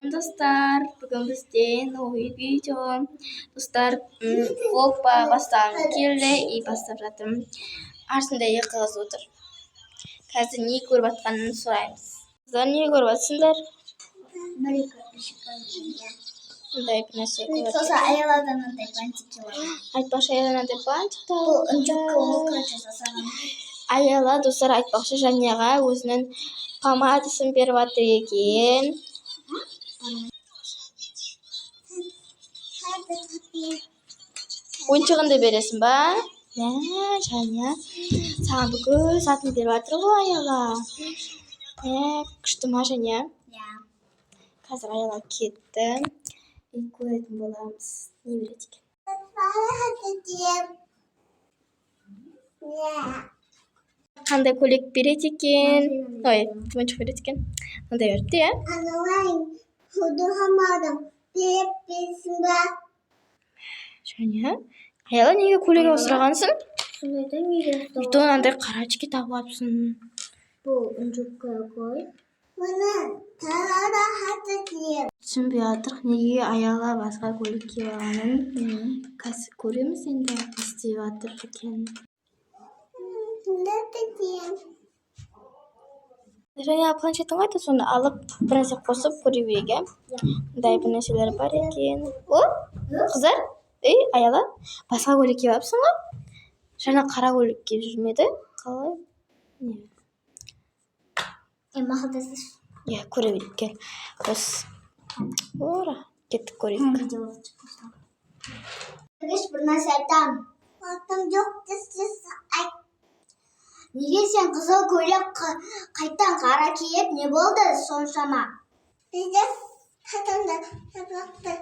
Достар, бүгін бізде новый видео. Достар, влог бастағым келді и бастап жатырмын. Арсында екі қыз отыр. Қазір не көріп жатқанын сұраймыз. Қыздар, не көріп жатсыңдар? Мындай бір нәрсе көріп жатыр. Сосын аяладан мындай бантик келеді. Айтпақшы, аяладан бантик Бұл үнжікке укладка жасаған. Аяла, достар, айтпақшы, Жанияға өзінің помадасын беріп жатыр екен. Ойыншығыңды бересің ба? Жания. Саған бүкіл затын беріп жатыр ғой Аяла. Күшті ма, Жания? Қазір Аяла кетті. Көретін боламыз. Не береді екен? Қандай көйлек береді екен? Ой, ойыншық береді екен. Мындай берді, иә? Жания, Аяла неге көйлегін сұрағансың? Үйден андай қара очки тағып алыпсың. Бұл үнжікке қой. Түсінбей жатырық, неге Аяла басқа көйлек киіп алғанын. Қазір көреміз енді, не істеп жатыр екенін. Жания, планшетің қайда, соны алып бір нәрсе қосып көре берейік, иә? Мындай бір нәрселер бар екен. О, қыздар, Аяла, басқа көйлек киіп алыпсың ғой? Жаңа қара көйлек киіп жүрмеді? Қалай? Мақұлдасыз. Иә, көре берейік, кел. Қос. Ора, кеттік көрейік. Бір нәрсе айтам. Атым жоқ десіз айт. Неге сен қызыл көйлек қайттан қара киіп, не болды соншама? Бізде татымда сабақты